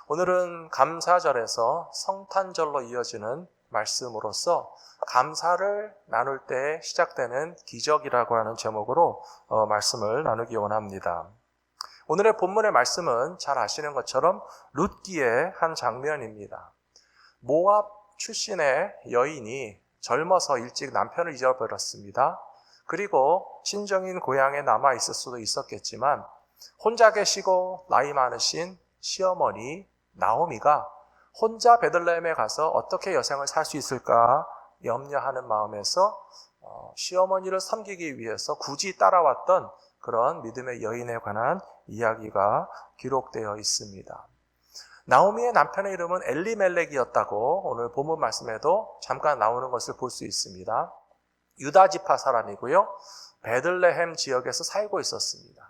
오늘은 감사절에서 성탄절로 이어지는 말씀으로서 감사를 나눌 때 시작되는 기적이라고 하는 제목으로 말씀을 나누기 원합니다. 오늘의 본문의 말씀은 잘 아시는 것처럼 룻기의 한 장면입니다. 모압 출신의 여인이 젊어서 일찍 남편을 잊어버렸습니다. 그리고 친정인 고향에 남아 있을 수도 있었겠지만 혼자 계시고 나이 많으신 시어머니 나오미가 혼자 베들레헴에 가서 어떻게 여생을 살 수 있을까 염려하는 마음에서 시어머니를 섬기기 위해서 굳이 따라왔던 그런 믿음의 여인에 관한 이야기가 기록되어 있습니다. 나오미의 남편의 이름은 엘리멜렉이었다고 오늘 본문 말씀에도 잠깐 나오는 것을 볼 수 있습니다. 유다 지파 사람이고요. 베들레헴 지역에서 살고 있었습니다.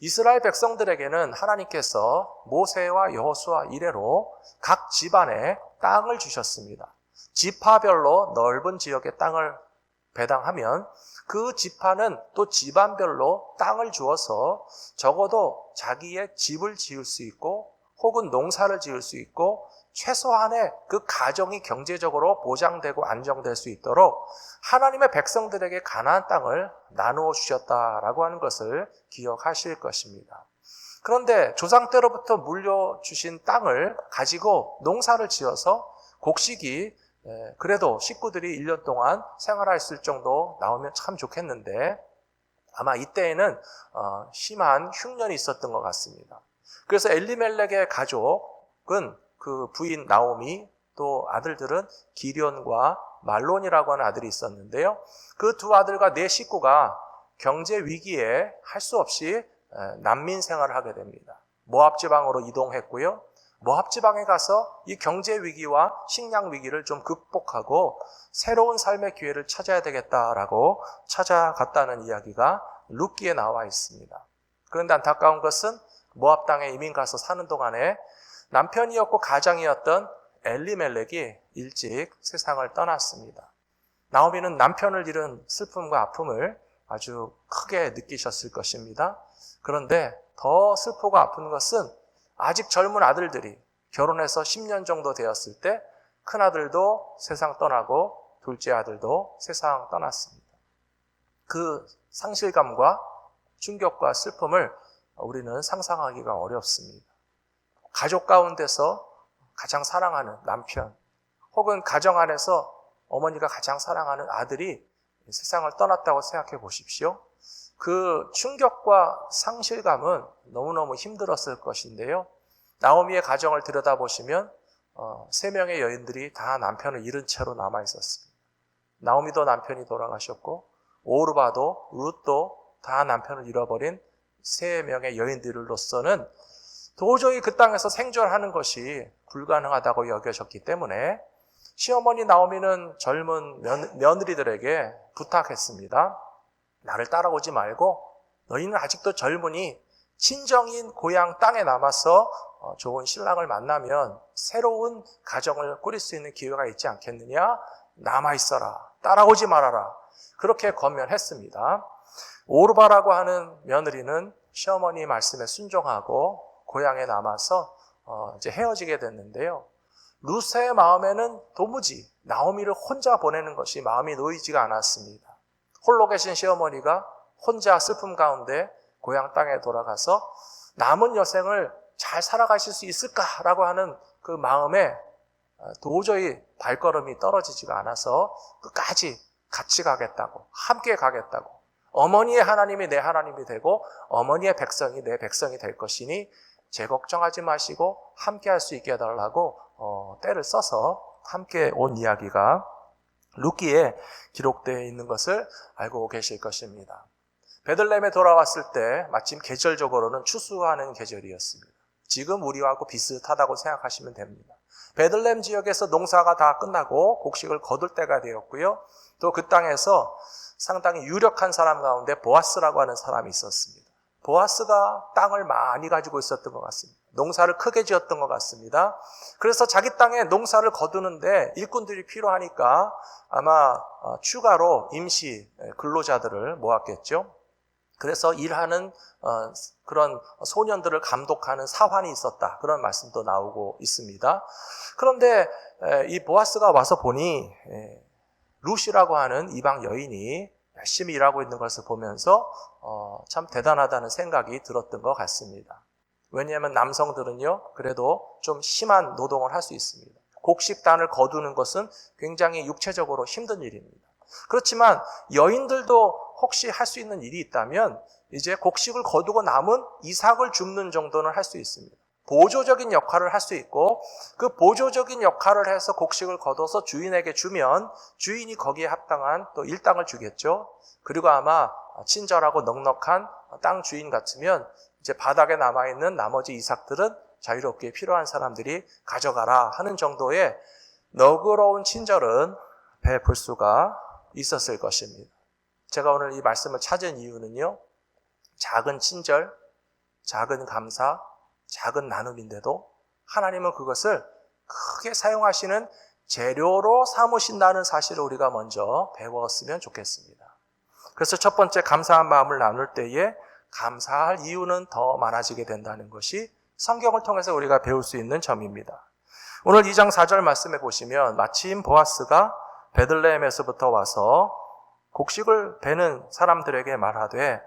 이스라엘 백성들에게는 하나님께서 모세와 여호수아 이래로 각 집안에 땅을 주셨습니다. 지파별로 넓은 지역의 땅을 배당하면 그 지파는 또 집안별로 땅을 주어서 적어도 자기의 집을 지을 수 있고 혹은 농사를 지을 수 있고 최소한의 그 가정이 경제적으로 보장되고 안정될 수 있도록 하나님의 백성들에게 가나안 땅을 나누어 주셨다라고 하는 것을 기억하실 것입니다. 그런데 조상 때로부터 물려주신 땅을 가지고 농사를 지어서 곡식이 그래도 식구들이 1년 동안 생활할 수 있을 정도 나오면 참 좋겠는데 아마 이때에는 심한 흉년이 있었던 것 같습니다. 그래서 엘리멜렉의 가족은 그 부인 나오미 또 아들들은 기련과 말론이라고 하는 아들이 있었는데요. 그 두 아들과 네 식구가 경제 위기에 할 수 없이 난민 생활을 하게 됩니다. 모압 지방으로 이동했고요. 모압 지방에 가서 이 경제 위기와 식량 위기를 좀 극복하고 새로운 삶의 기회를 찾아야 되겠다라고 찾아갔다는 이야기가 룻기에 나와 있습니다. 그런데 안타까운 것은 모압 땅에 이민 가서 사는 동안에 남편이었고 가장이었던 엘리멜렉이 일찍 세상을 떠났습니다. 나오미는 남편을 잃은 슬픔과 아픔을 아주 크게 느끼셨을 것입니다. 그런데 더 슬프고 아픈 것은 아직 젊은 아들들이 결혼해서 10년 정도 되었을 때 큰아들도 세상 떠나고 둘째 아들도 세상 떠났습니다. 그 상실감과 충격과 슬픔을 우리는 상상하기가 어렵습니다. 가족 가운데서 가장 사랑하는 남편 혹은 가정 안에서 어머니가 가장 사랑하는 아들이 세상을 떠났다고 생각해 보십시오. 그 충격과 상실감은 너무너무 힘들었을 것인데요. 나오미의 가정을 들여다보시면 3명의 여인들이 다 남편을 잃은 채로 남아 있었습니다. 나오미도 남편이 돌아가셨고 오르바도 룻도 다 남편을 잃어버린 3명의 여인들로서는 도저히 그 땅에서 생존하는 것이 불가능하다고 여겨졌기 때문에 시어머니 나오미는 젊은 며느리들에게 부탁했습니다. 나를 따라오지 말고 너희는 아직도 젊으니 친정인 고향 땅에 남아서 좋은 신랑을 만나면 새로운 가정을 꾸릴 수 있는 기회가 있지 않겠느냐? 남아있어라. 따라오지 말아라. 그렇게 권면했습니다. 오르바라고 하는 며느리는 시어머니 말씀에 순종하고 고향에 남아서 이제 헤어지게 됐는데요. 룻의 마음에는 도무지 나오미를 혼자 보내는 것이 마음이 놓이지가 않았습니다. 홀로 계신 시어머니가 혼자 슬픔 가운데 고향 땅에 돌아가서 남은 여생을 잘 살아가실 수 있을까라고 하는 그 마음에 도저히 발걸음이 떨어지지가 않아서 끝까지 같이 가겠다고, 함께 가겠다고, 어머니의 하나님이 내 하나님이 되고 어머니의 백성이 내 백성이 될 것이니 제 걱정하지 마시고 함께 할 수 있게 해달라고 때를 써서 함께 온 이야기가 룻기에 기록되어 있는 것을 알고 계실 것입니다. 베들레헴에 돌아왔을 때 마침 계절적으로는 추수하는 계절이었습니다. 지금 우리하고 비슷하다고 생각하시면 됩니다. 베들레헴 지역에서 농사가 다 끝나고 곡식을 거둘 때가 되었고요. 또 그 땅에서 상당히 유력한 사람 가운데 보아스라고 하는 사람이 있었습니다. 보아스가 땅을 많이 가지고 있었던 것 같습니다. 농사를 크게 지었던 것 같습니다. 그래서 자기 땅에 농사를 거두는데 일꾼들이 필요하니까 아마 추가로 임시 근로자들을 모았겠죠. 그래서 일하는 그런 소년들을 감독하는 사환이 있었다. 그런 말씀도 나오고 있습니다. 그런데 이 보아스가 와서 보니 룻이라고 하는 이방 여인이 열심히 일하고 있는 것을 보면서 참 대단하다는 생각이 들었던 것 같습니다. 왜냐하면 남성들은요, 그래도 좀 심한 노동을 할 수 있습니다. 곡식단을 거두는 것은 굉장히 육체적으로 힘든 일입니다. 그렇지만 여인들도 혹시 할 수 있는 일이 있다면 이제 곡식을 거두고 남은 이삭을 줍는 정도는 할 수 있습니다. 보조적인 역할을 할 수 있고 그 보조적인 역할을 해서 곡식을 거둬서 주인에게 주면 주인이 거기에 합당한 또 일당을 주겠죠. 그리고 아마 친절하고 넉넉한 땅 주인 같으면 이제 바닥에 남아있는 나머지 이삭들은 자유롭게 필요한 사람들이 가져가라 하는 정도의 너그러운 친절은 베풀 수가 있었을 것입니다. 제가 오늘 이 말씀을 찾은 이유는요, 작은 친절, 작은 감사, 작은 나눔인데도 하나님은 그것을 크게 사용하시는 재료로 삼으신다는 사실을 우리가 먼저 배웠으면 좋겠습니다. 그래서 첫 번째 감사한 마음을 나눌 때에 감사할 이유는 더 많아지게 된다는 것이 성경을 통해서 우리가 배울 수 있는 점입니다. 오늘 2장 4절 말씀에 보시면 마침 보아스가 베들레헴에서부터 와서 곡식을 베는 사람들에게 말하되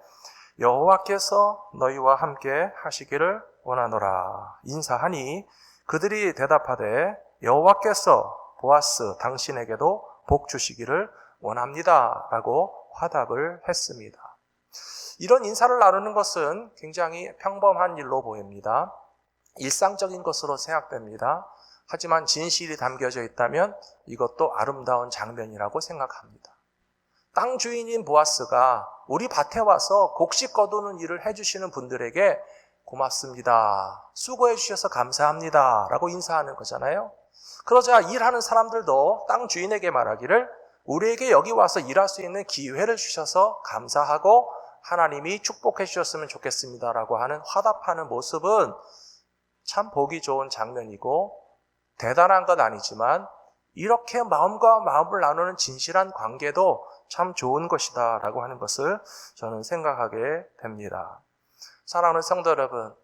여호와께서 너희와 함께 하시기를 원하노라 인사하니 그들이 대답하되 여호와께서 보아스 당신에게도 복 주시기를 원합니다 라고 화답을 했습니다. 이런 인사를 나누는 것은 굉장히 평범한 일로 보입니다. 일상적인 것으로 생각됩니다. 하지만 진실이 담겨져 있다면 이것도 아름다운 장면이라고 생각합니다. 땅 주인인 보아스가 우리 밭에 와서 곡식 거두는 일을 해주시는 분들에게 고맙습니다. 수고해 주셔서 감사합니다. 라고 인사하는 거잖아요. 그러자 일하는 사람들도 땅 주인에게 말하기를 우리에게 여기 와서 일할 수 있는 기회를 주셔서 감사하고 하나님이 축복해 주셨으면 좋겠습니다. 라고 하는 화답하는 모습은 참 보기 좋은 장면이고 대단한 건 아니지만 이렇게 마음과 마음을 나누는 진실한 관계도 참 좋은 것이다 라고 하는 것을 저는 생각하게 됩니다. 사랑하는 성도 여러분,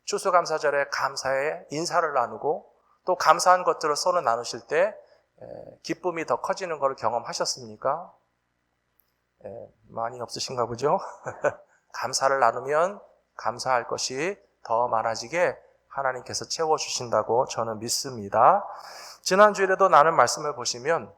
추수감사절에 감사의 인사를 나누고 또 감사한 것들을 서로 나누실 때 기쁨이 더 커지는 것을 경험하셨습니까? 많이 없으신가 보죠? 감사를 나누면 감사할 것이 더 많아지게 하나님께서 채워주신다고 저는 믿습니다. 지난주에도 나눈 말씀을 보시면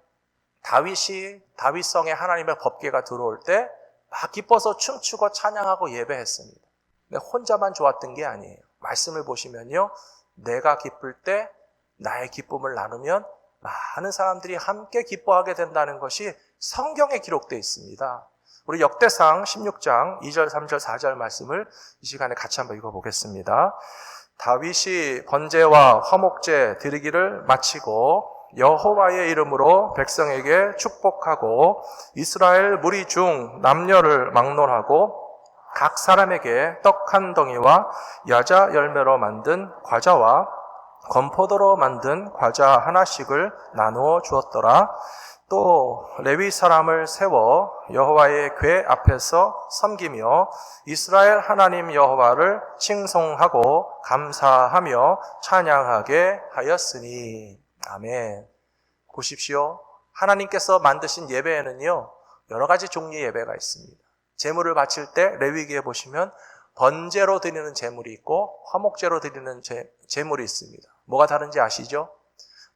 다윗이 다윗성에 하나님의 법궤가 들어올 때 막 기뻐서 춤추고 찬양하고 예배했습니다. 근데 혼자만 좋았던 게 아니에요. 말씀을 보시면요, 내가 기쁠 때 나의 기쁨을 나누면 많은 사람들이 함께 기뻐하게 된다는 것이 성경에 기록되어 있습니다. 우리 역대상 16장 2절, 3절, 4절 말씀을 이 시간에 같이 한번 읽어보겠습니다. 다윗이 번제와 화목제 드리기를 마치고 여호와의 이름으로 백성에게 축복하고 이스라엘 무리 중 남녀를 막론하고 각 사람에게 떡 한 덩이와 야자 열매로 만든 과자와 건포도로 만든 과자 하나씩을 나누어 주었더라. 또 레위 사람을 세워 여호와의 궤 앞에서 섬기며 이스라엘 하나님 여호와를 칭송하고 감사하며 찬양하게 하였으니. 아멘. 보십시오. 하나님께서 만드신 예배에는요, 여러 가지 종류의 예배가 있습니다. 제물을 바칠 때 레위기에 보시면 번제로 드리는 제물이 있고 화목제로 드리는 제물이 있습니다. 뭐가 다른지 아시죠?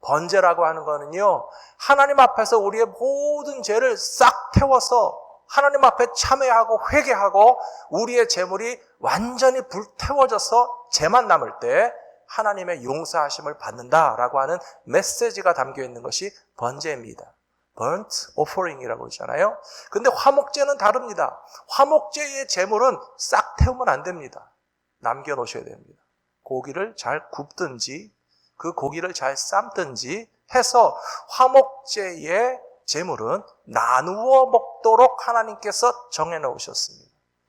번제라고 하는 거는요, 하나님 앞에서 우리의 모든 죄를 싹 태워서 하나님 앞에 참회하고 회개하고 우리의 제물이 완전히 불태워져서 죄만 남을 때 하나님의 용서하심을 받는다라고 하는 메시지가 담겨 있는 것이 번제입니다. burnt offering이라고 그러잖아요. 근데 화목제는 다릅니다. 화목제의 제물은 싹 태우면 안 됩니다. 남겨놓으셔야 됩니다. 고기를 잘 굽든지 그 고기를 잘 삶든지 해서 화목제의 제물은 나누어 먹도록 하나님께서 정해놓으셨습니다.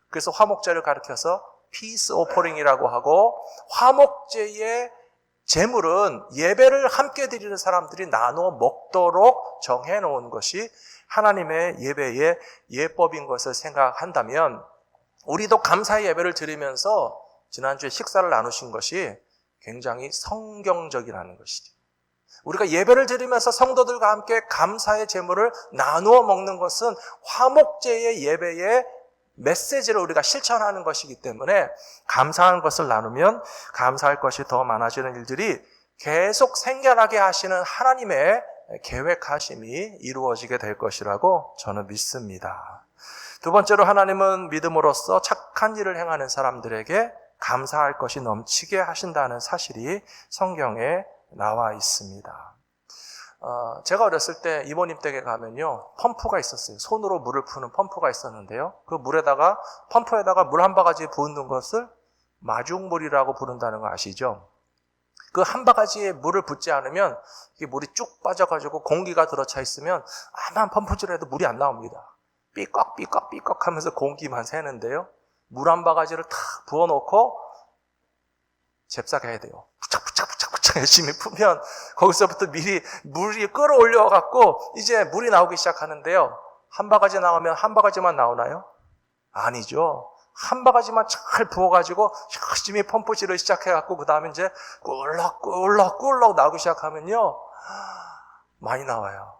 그래서 화목제를 가리켜서 peace offering이라고 하고, 화목제의 제물은 예배를 함께 드리는 사람들이 나누어 먹도록 정해놓은 것이 하나님의 예배의 예법인 것을 생각한다면 우리도 감사의 예배를 드리면서 지난주에 식사를 나누신 것이 굉장히 성경적이라는 것이죠. 우리가 예배를 드리면서 성도들과 함께 감사의 제물을 나누어 먹는 것은 화목제의 예배의 메시지를 우리가 실천하는 것이기 때문에 감사한 것을 나누면 감사할 것이 더 많아지는 일들이 계속 생겨나게 하시는 하나님의 계획하심이 이루어지게 될 것이라고 저는 믿습니다. 두 번째로 하나님은 믿음으로써 착한 일을 행하는 사람들에게 감사할 것이 넘치게 하신다는 사실이 성경에 나와 있습니다. 제가 어렸을 때 이모님 댁에 가면요, 펌프가 있었어요. 손으로 물을 푸는 펌프가 있었는데요. 그 펌프에다가 물 한 바가지 부은 것을 마중물이라고 부른다는 거 아시죠? 그 한 바가지에 물을 붓지 않으면 이게 물이 쭉 빠져가지고 공기가 들어차 있으면 아무한 펌프질을 해도 물이 안 나옵니다. 삐걱 하면서 공기만 새는데요. 물 한 바가지를 탁 부어놓고 잽싸게 해야 돼요. 부착 열심히 풀면 거기서부터 물이 끌어올려갖고 이제 물이 나오기 시작하는데요. 한 바가지 나오면 한 바가지만 나오나요? 아니죠. 한 바가지만 잘 부어가지고 열심히 펌프질을 시작해갖고 그 다음에 이제 꿀럭 나오기 시작하면요. 많이 나와요.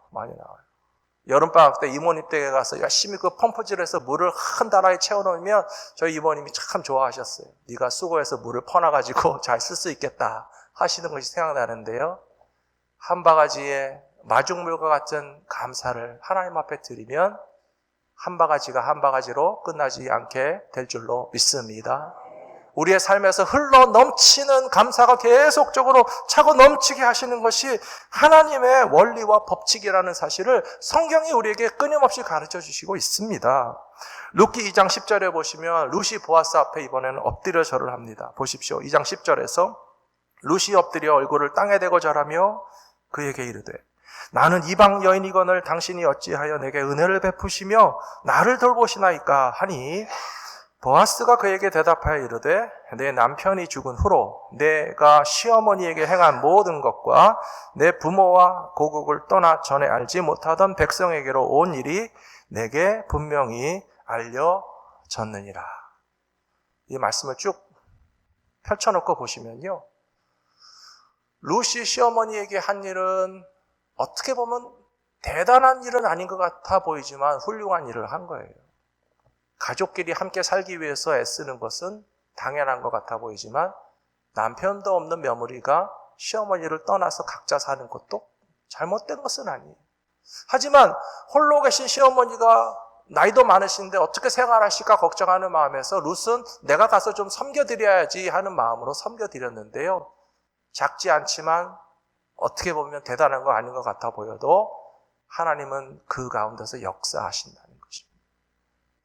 여름방학 때 이모님 댁에 가서 열심히 그 펌프질해서 물을 한 다라에 채워놓으면 저희 이모님이 참 좋아하셨어요. 네가 수고해서 물을 퍼놔가지고 잘 쓸 수 있겠다 하시는 것이 생각나는데요. 한 바가지의 마중물과 같은 감사를 하나님 앞에 드리면 한 바가지가 한 바가지로 끝나지 않게 될 줄로 믿습니다. 우리의 삶에서 흘러 넘치는 감사가 계속적으로 차고 넘치게 하시는 것이 하나님의 원리와 법칙이라는 사실을 성경이 우리에게 끊임없이 가르쳐 주시고 있습니다. 룻기 2장 10절에 보시면 룻이 보아스 앞에 이번에는 엎드려 절을 합니다. 보십시오. 2장 10절에서 룻이 엎드려 얼굴을 땅에 대고 절하며 그에게 이르되 나는 이방 여인이거늘 당신이 어찌하여 내게 은혜를 베푸시며 나를 돌보시나이까 하니 보아스가 그에게 대답하여 이르되 내 남편이 죽은 후로 내가 시어머니에게 행한 모든 것과 내 부모와 고국을 떠나 전에 알지 못하던 백성에게로 온 일이 내게 분명히 알려졌느니라. 이 말씀을 쭉 펼쳐놓고 보시면요, 룻이 시어머니에게 한 일은 어떻게 보면 대단한 일은 아닌 것 같아 보이지만 훌륭한 일을 한 거예요. 가족끼리 함께 살기 위해서 애쓰는 것은 당연한 것 같아 보이지만 남편도 없는 며느리가 시어머니를 떠나서 각자 사는 것도 잘못된 것은 아니에요. 하지만 홀로 계신 시어머니가 나이도 많으신데 어떻게 생활하실까 걱정하는 마음에서 룻은 내가 가서 좀 섬겨드려야지 하는 마음으로 섬겨드렸는데요. 작지 않지만 어떻게 보면 대단한 거 아닌 것 같아 보여도 하나님은 그 가운데서 역사하신다는 것입니다.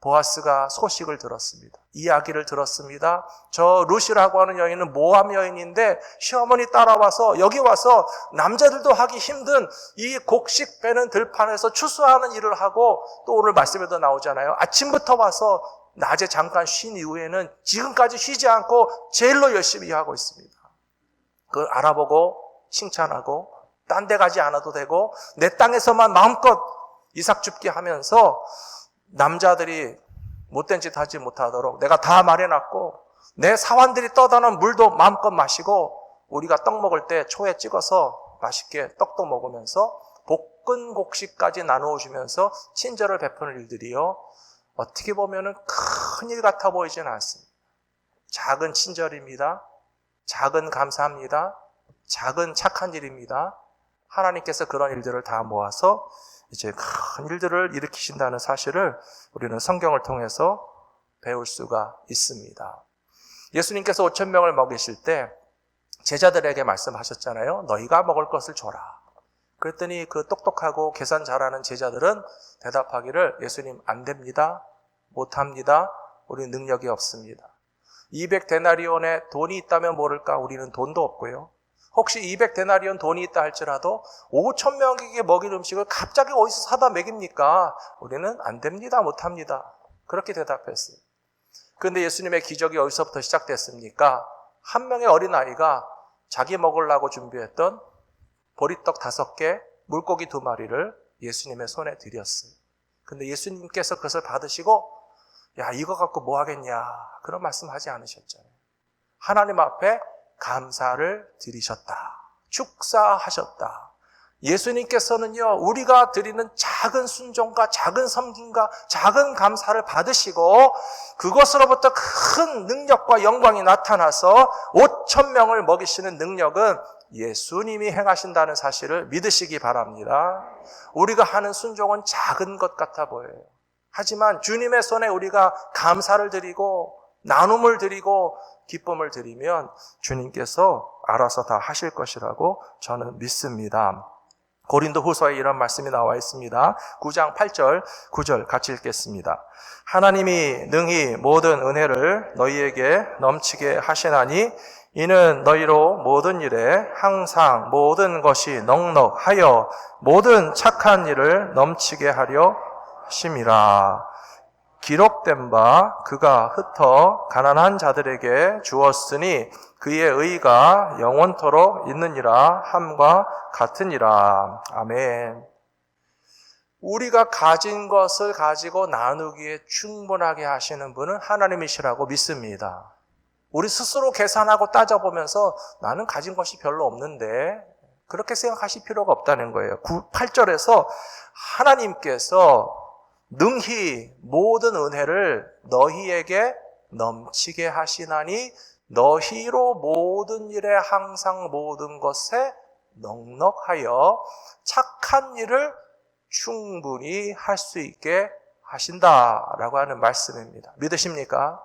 보아스가 소식을 들었습니다. 이야기를 들었습니다. 저 룻이라고 하는 여인은 모함 여인인데 시어머니 따라와서 여기 와서 남자들도 하기 힘든 이 곡식 빼는 들판에서 추수하는 일을 하고, 또 오늘 말씀에도 나오잖아요. 아침부터 와서 낮에 잠깐 쉰 이후에는 지금까지 쉬지 않고 제일로 열심히 하고 있습니다. 그걸 알아보고 칭찬하고 딴 데 가지 않아도 되고 내 땅에서만 마음껏 이삭 줍게 하면서 남자들이 못된 짓 하지 못하도록 내가 다 마련해놨고 내 사환들이 떠다 놓은 물도 마음껏 마시고 우리가 떡 먹을 때 초에 찍어서 맛있게 떡도 먹으면서 볶은 곡식까지 나누어 주면서 친절을 베푸는 일들이요, 어떻게 보면 큰 일 같아 보이지는 않습니다. 작은 친절입니다. 작은 감사합니다. 작은 착한 일입니다. 하나님께서 그런 일들을 다 모아서 이제 큰 일들을 일으키신다는 사실을 우리는 성경을 통해서 배울 수가 있습니다. 예수님께서 5,000명을 먹이실 때 제자들에게 말씀하셨잖아요. 너희가 먹을 것을 줘라. 그랬더니 그 똑똑하고 계산 잘하는 제자들은 대답하기를 예수님 안 됩니다. 못합니다. 우리는 능력이 없습니다. 200데나리온에 돈이 있다면 모를까 우리는 돈도 없고요. 혹시 200데나리온 돈이 있다 할지라도 5,000명에게 먹일 음식을 갑자기 어디서 사다 먹입니까? 우리는 안 됩니다. 못합니다. 그렇게 대답했어요. 그런데 예수님의 기적이 어디서부터 시작됐습니까? 한 명의 어린아이가 자기 먹으려고 준비했던 보리떡 5개, 물고기 2마리를 예수님의 손에 드렸어요. 근데 예수님께서 그것을 받으시고 야, 이거 갖고 뭐 하겠냐, 그런 말씀하지 않으셨잖아요. 하나님 앞에 감사를 드리셨다. 축사하셨다. 예수님께서는요, 우리가 드리는 작은 순종과 작은 섬김과 작은 감사를 받으시고 그것으로부터 큰 능력과 영광이 나타나서 5,000명을 먹이시는 능력은 예수님이 행하신다는 사실을 믿으시기 바랍니다. 우리가 하는 순종은 작은 것 같아 보여요. 하지만 주님의 손에 우리가 감사를 드리고 나눔을 드리고 기쁨을 드리면 주님께서 알아서 다 하실 것이라고 저는 믿습니다. 고린도 후서에 이런 말씀이 나와 있습니다. 9장 8절, 9절 같이 읽겠습니다. 하나님이 능히 모든 은혜를 너희에게 넘치게 하시나니 이는 너희로 모든 일에 항상 모든 것이 넉넉하여 모든 착한 일을 넘치게 하려 하심이라. 기록된 바 그가 흩어 가난한 자들에게 주었으니 그의 의가 영원토록 있느니라 함과 같으니라. 아멘. 우리가 가진 것을 가지고 나누기에 충분하게 하시는 분은 하나님이시라고 믿습니다. 우리 스스로 계산하고 따져보면서 나는 가진 것이 별로 없는데 그렇게 생각하실 필요가 없다는 거예요. 8절에서 하나님께서 능히 모든 은혜를 너희에게 넘치게 하시나니 너희로 모든 일에 항상 모든 것에 넉넉하여 착한 일을 충분히 할 수 있게 하신다라고 하는 말씀입니다. 믿으십니까?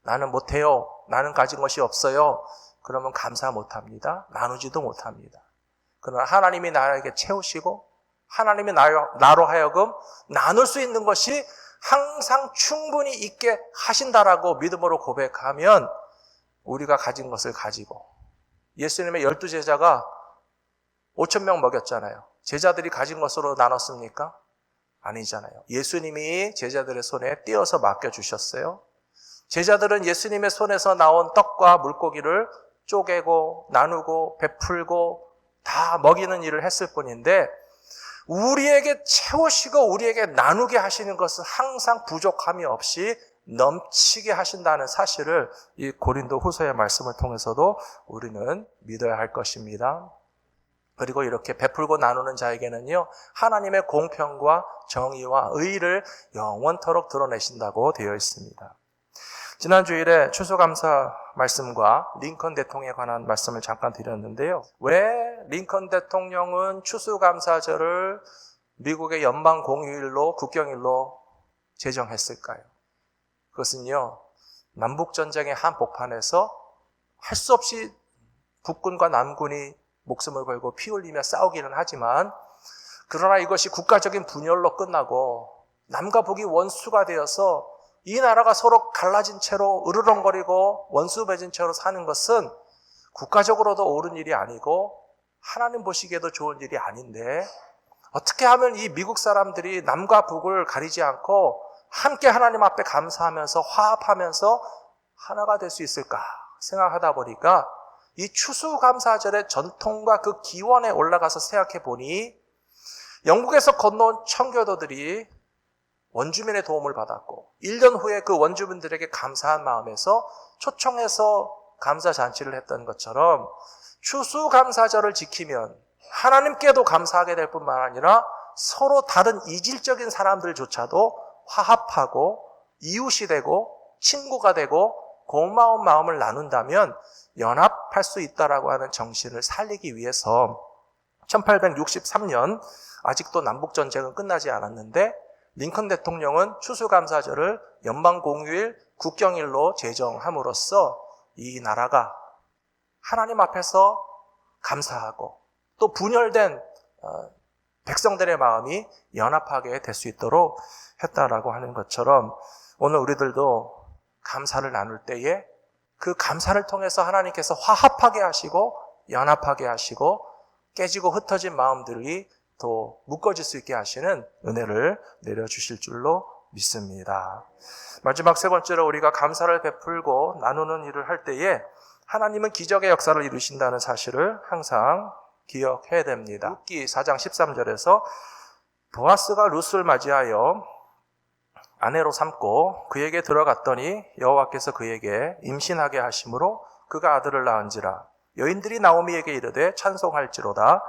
나는 못해요. 나는 가진 것이 없어요. 그러면 감사 못합니다. 나누지도 못합니다. 그러나 하나님이 나에게 채우시고 하나님이 나로 하여금 나눌 수 있는 것이 항상 충분히 있게 하신다라고 믿음으로 고백하면 우리가 가진 것을 가지고 예수님의 12제자가 5,000명 먹였잖아요. 제자들이 가진 것으로 나눴습니까? 아니잖아요. 예수님이 제자들의 손에 띄어서 맡겨주셨어요. 제자들은 예수님의 손에서 나온 떡과 물고기를 쪼개고 나누고 베풀고 다 먹이는 일을 했을 뿐인데 우리에게 채우시고 우리에게 나누게 하시는 것은 항상 부족함이 없이 넘치게 하신다는 사실을 이 고린도 후서의 말씀을 통해서도 우리는 믿어야 할 것입니다. 그리고 이렇게 베풀고 나누는 자에게는요, 하나님의 공평과 정의와 의를 영원토록 드러내신다고 되어 있습니다. 지난 주일에 추수감사 말씀과 링컨 대통령에 관한 말씀을 잠깐 드렸는데요. 왜 링컨 대통령은 추수감사절을 미국의 연방 공휴일로 국경일로 제정했을까요? 그것은요, 남북전쟁의 한복판에서 할 수 없이 북군과 남군이 목숨을 걸고 피 흘리며 싸우기는 하지만 그러나 이것이 국가적인 분열로 끝나고 남과 북이 원수가 되어서 이 나라가 서로 갈라진 채로 으르렁거리고 원수 맺은 채로 사는 것은 국가적으로도 옳은 일이 아니고 하나님 보시기에도 좋은 일이 아닌데 어떻게 하면 이 미국 사람들이 남과 북을 가리지 않고 함께 하나님 앞에 감사하면서 화합하면서 하나가 될 수 있을까 생각하다 보니까 이 추수감사절의 전통과 그 기원에 올라가서 생각해 보니 영국에서 건너온 청교도들이 원주민의 도움을 받았고 1년 후에 그 원주민들에게 감사한 마음에서 초청해서 감사잔치를 했던 것처럼 추수감사절을 지키면 하나님께도 감사하게 될 뿐만 아니라 서로 다른 이질적인 사람들조차도 화합하고 이웃이 되고 친구가 되고 고마운 마음을 나눈다면 연합할 수 있다라고 하는 정신을 살리기 위해서 1863년 아직도 남북전쟁은 끝나지 않았는데 링컨 대통령은 추수감사절을 연방공휴일 국경일로 제정함으로써 이 나라가 하나님 앞에서 감사하고 또 분열된 백성들의 마음이 연합하게 될 수 있도록 했다라고 하는 것처럼 오늘 우리들도 감사를 나눌 때에 그 감사를 통해서 하나님께서 화합하게 하시고 연합하게 하시고 깨지고 흩어진 마음들이 또 묶어질 수 있게 하시는 은혜를 내려주실 줄로 믿습니다. 마지막 세 번째로 우리가 감사를 베풀고 나누는 일을 할 때에 하나님은 기적의 역사를 이루신다는 사실을 항상 기억해야 됩니다. 룻기 4장 13절에서 보아스가 룻을 맞이하여 아내로 삼고 그에게 들어갔더니 여호와께서 그에게 임신하게 하심으로 그가 아들을 낳은지라. 여인들이 나오미에게 이르되 찬송할지로다.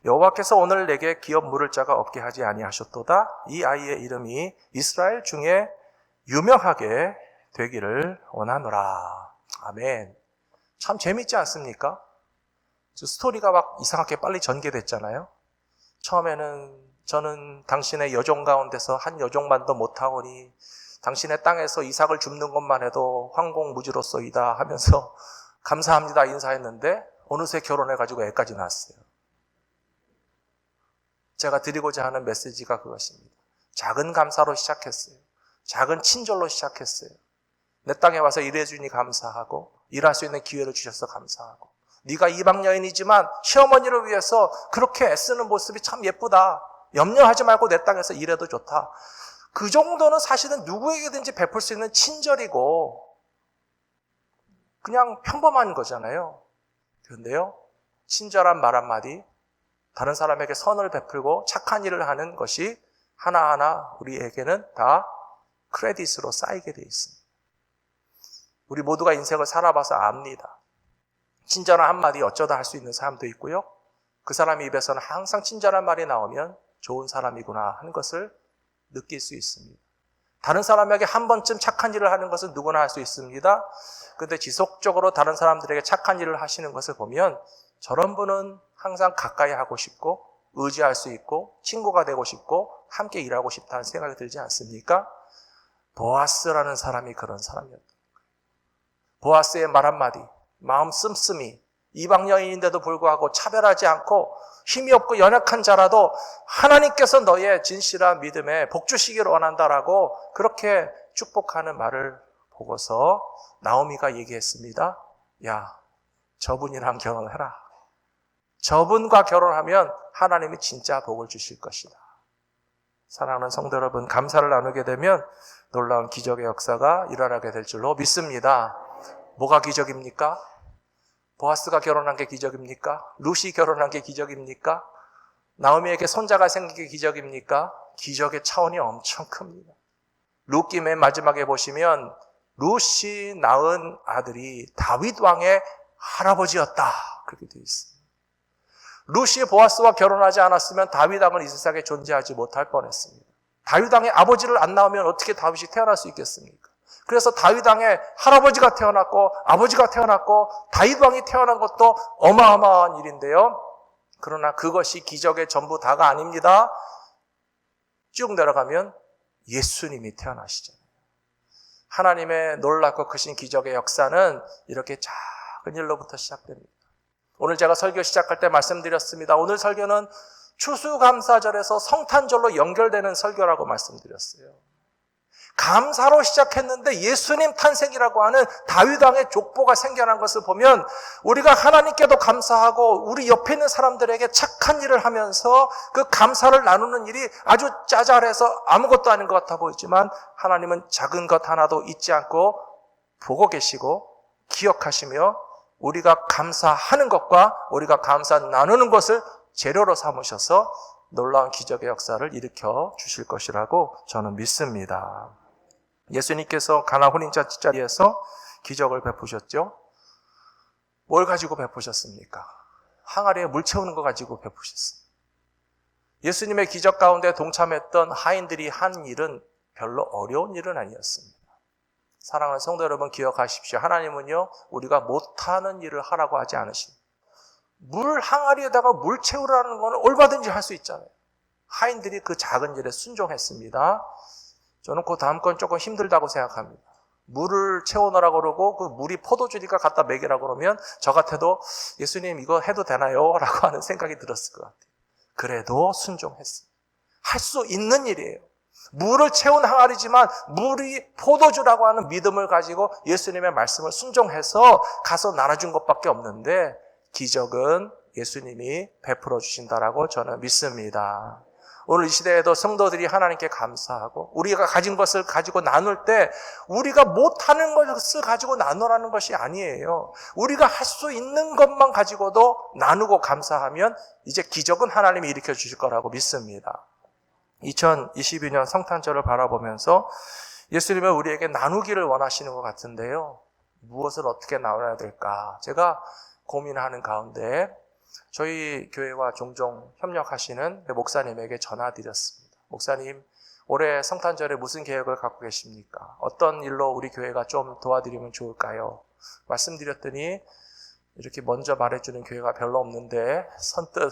여호와께서 오늘 내게 기업 물을 자가 없게 하지 아니하셨도다. 이 아이의 이름이 이스라엘 중에 유명하게 되기를 원하노라. 아멘. 참 재밌지 않습니까? 스토리가 막 이상하게 빨리 전개됐잖아요. 처음에는 저는 당신의 여종 가운데서 한 여종만도 못하오니 당신의 땅에서 이삭을 줍는 것만 해도 황공무지로소이다 하면서 감사합니다 인사했는데 어느새 결혼해가지고 애까지 낳았어요. 제가 드리고자 하는 메시지가 그것입니다. 작은 감사로 시작했어요. 작은 친절로 시작했어요. 내 땅에 와서 일해주니 감사하고 일할 수 있는 기회를 주셔서 감사하고 네가 이방 여인이지만 시어머니를 위해서 그렇게 애쓰는 모습이 참 예쁘다. 염려하지 말고 내 땅에서 일해도 좋다. 그 정도는 사실은 누구에게든지 베풀 수 있는 친절이고 그냥 평범한 거잖아요. 그런데요, 친절한 말 한마디, 다른 사람에게 선을 베풀고 착한 일을 하는 것이 하나하나 우리에게는 다 크레딧으로 쌓이게 되어 있습니다. 우리 모두가 인생을 살아봐서 압니다. 친절한 한마디 어쩌다 할 수 있는 사람도 있고요. 그 사람 입에서는 항상 친절한 말이 나오면 좋은 사람이구나 하는 것을 느낄 수 있습니다. 다른 사람에게 한 번쯤 착한 일을 하는 것은 누구나 할 수 있습니다. 그런데 지속적으로 다른 사람들에게 착한 일을 하시는 것을 보면 저런 분은 항상 가까이 하고 싶고 의지할 수 있고 친구가 되고 싶고 함께 일하고 싶다는 생각이 들지 않습니까? 보아스라는 사람이 그런 사람이었다. 보아스의 말 한마디, 마음 씀씀이, 이방 여인인데도 불구하고 차별하지 않고 힘이 없고 연약한 자라도 하나님께서 너의 진실한 믿음에 복 주시기를 원한다라고 그렇게 축복하는 말을 보고서 나오미가 얘기했습니다. 야, 저분이랑 결혼해라. 저분과 결혼하면 하나님이 진짜 복을 주실 것이다. 사랑하는 성도 여러분, 감사를 나누게 되면 놀라운 기적의 역사가 일어나게 될 줄로 믿습니다. 뭐가 기적입니까? 보아스가 결혼한 게 기적입니까? 룻이 결혼한 게 기적입니까? 나오미에게 손자가 생긴 게 기적입니까? 기적의 차원이 엄청 큽니다. 룻기 맨 마지막에 보시면 룻이 낳은 아들이 다윗 왕의 할아버지였다. 그렇게 되어 있습니다. 룻이 보아스와 결혼하지 않았으면 다윗 왕은 이 세상에 존재하지 못할 뻔했습니다. 다윗 왕의 아버지를 안 낳으면 어떻게 다윗이 태어날 수 있겠습니까? 그래서 다윗 왕의 할아버지가 태어났고 아버지가 태어났고 다윗 왕이 태어난 것도 어마어마한 일인데요. 그러나 그것이 기적의 전부 다가 아닙니다. 쭉 내려가면 예수님이 태어나시잖아요. 하나님의 놀랍고 크신 기적의 역사는 이렇게 작은 일로부터 시작됩니다. 오늘 제가 설교 시작할 때 말씀드렸습니다. 오늘 설교는 추수감사절에서 성탄절로 연결되는 설교라고 말씀드렸어요. 감사로 시작했는데 예수님 탄생이라고 하는 다윗 왕의 족보가 생겨난 것을 보면 우리가 하나님께도 감사하고 우리 옆에 있는 사람들에게 착한 일을 하면서 그 감사를 나누는 일이 아주 짜잘해서 아무것도 아닌 것 같아 보이지만 하나님은 작은 것 하나도 잊지 않고 보고 계시고 기억하시며 우리가 감사하는 것과 우리가 감사 나누는 것을 재료로 삼으셔서 놀라운 기적의 역사를 일으켜 주실 것이라고 저는 믿습니다. 예수님께서 가나 혼인잔치자리에서 기적을 베푸셨죠. 뭘 가지고 베푸셨습니까? 항아리에 물 채우는 거 가지고 베푸셨습니다. 예수님의 기적 가운데 동참했던 하인들이 한 일은 별로 어려운 일은 아니었습니다. 사랑하는 성도 여러분 기억하십시오. 하나님은요 우리가 못하는 일을 하라고 하지 않으십니다. 물 항아리에다가 물 채우라는 거는 얼마든지 할 수 있잖아요. 하인들이 그 작은 일에 순종했습니다. 저는 그 다음 건 조금 힘들다고 생각합니다. 물을 채워놓으라고 그러고 그 물이 포도주니까 갖다 먹이라고 그러면 저 같아도 예수님 이거 해도 되나요? 라고 하는 생각이 들었을 것 같아요. 그래도 순종했어요. 할 수 있는 일이에요. 물을 채운 항아리지만 물이 포도주라고 하는 믿음을 가지고 예수님의 말씀을 순종해서 가서 나눠준 것밖에 없는데 기적은 예수님이 베풀어 주신다라고 저는 믿습니다. 오늘 이 시대에도 성도들이 하나님께 감사하고 우리가 가진 것을 가지고 나눌 때 우리가 못하는 것을 가지고 나누라는 것이 아니에요. 우리가 할 수 있는 것만 가지고도 나누고 감사하면 이제 기적은 하나님이 일으켜 주실 거라고 믿습니다. 2022년 성탄절을 바라보면서 예수님은 우리에게 나누기를 원하시는 것 같은데요. 무엇을 어떻게 나눠야 될까? 제가 고민하는 가운데 저희 교회와 종종 협력하시는 목사님에게 전화드렸습니다. 목사님, 올해 성탄절에 무슨 계획을 갖고 계십니까? 어떤 일로 우리 교회가 좀 도와드리면 좋을까요? 말씀드렸더니 이렇게 먼저 말해주는 교회가 별로 없는데 선뜻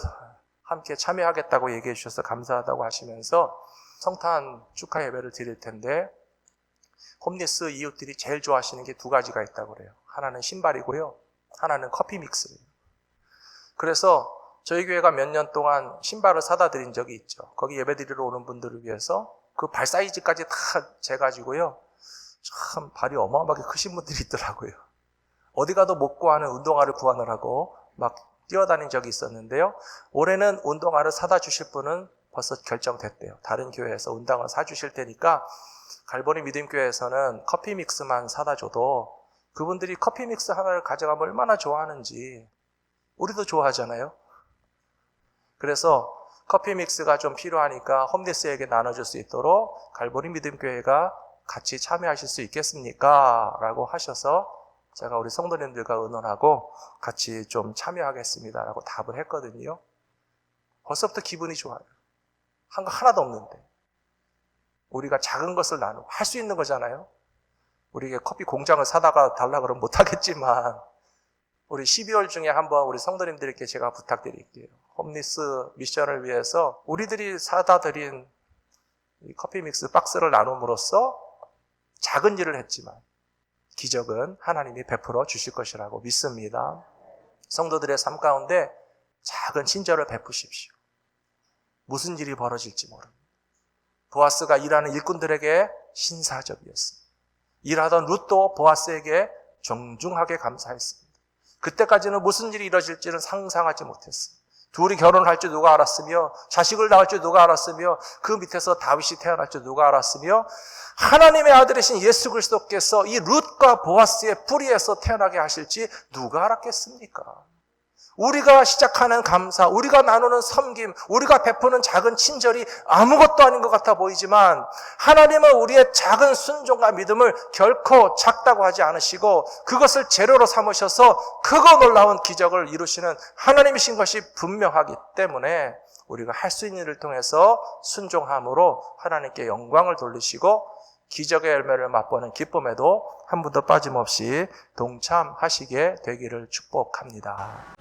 함께 참여하겠다고 얘기해 주셔서 감사하다고 하시면서 성탄 축하 예배를 드릴 텐데 홈리스 이웃들이 제일 좋아하시는 게 두 가지가 있다고 그래요. 하나는 신발이고요. 하나는 커피 믹스예요. 그래서 저희 교회가 몇 년 동안 신발을 사다 드린 적이 있죠. 거기 예배 드리러 오는 분들을 위해서 그 발 사이즈까지 다 재가지고요. 참 발이 어마어마하게 크신 분들이 있더라고요. 어디 가도 못 구하는 운동화를 구하느라고 막 뛰어다닌 적이 있었는데요. 올해는 운동화를 사다 주실 분은 벌써 결정됐대요. 다른 교회에서 운동화를 사주실 테니까 갈보리 믿음교회에서는 커피 믹스만 사다 줘도 그분들이 커피 믹스 하나를 가져가면 얼마나 좋아하는지 우리도 좋아하잖아요. 그래서 커피 믹스가 좀 필요하니까 홈리스에게 나눠줄 수 있도록 갈보리 믿음교회가 같이 참여하실 수 있겠습니까? 라고 하셔서 제가 우리 성도님들과 의논하고 같이 좀 참여하겠습니다 라고 답을 했거든요. 벌써부터 기분이 좋아요. 한 거 하나도 없는데 우리가 작은 것을 나누고 할 수 있는 거잖아요. 우리에게 커피 공장을 사다가 달라 그러면 못하겠지만 우리 12월 중에 한번 우리 성도님들께 제가 부탁드릴게요. 홈리스 미션을 위해서 우리들이 사다 드린 이 커피 믹스 박스를 나눔으로써 작은 일을 했지만 기적은 하나님이 베풀어 주실 것이라고 믿습니다. 성도들의 삶 가운데 작은 친절을 베푸십시오. 무슨 일이 벌어질지 모릅니다. 보아스가 일하는 일꾼들에게 신사적이었습니다. 일하던 룻도 보아스에게 정중하게 감사했습니다. 그때까지는 무슨 일이 이루어질지는 상상하지 못했습니다. 둘이 결혼할 줄 누가 알았으며 자식을 낳을 줄 누가 알았으며 그 밑에서 다윗이 태어날 줄 누가 알았으며 하나님의 아들이신 예수 그리스도께서 이 룻과 보아스의 뿌리에서 태어나게 하실지 누가 알았겠습니까? 우리가 시작하는 감사, 우리가 나누는 섬김, 우리가 베푸는 작은 친절이 아무것도 아닌 것 같아 보이지만 하나님은 우리의 작은 순종과 믿음을 결코 작다고 하지 않으시고 그것을 재료로 삼으셔서 크고 놀라운 기적을 이루시는 하나님이신 것이 분명하기 때문에 우리가 할 수 있는 일을 통해서 순종함으로 하나님께 영광을 돌리시고 기적의 열매를 맛보는 기쁨에도 한 분도 빠짐없이 동참하시게 되기를 축복합니다.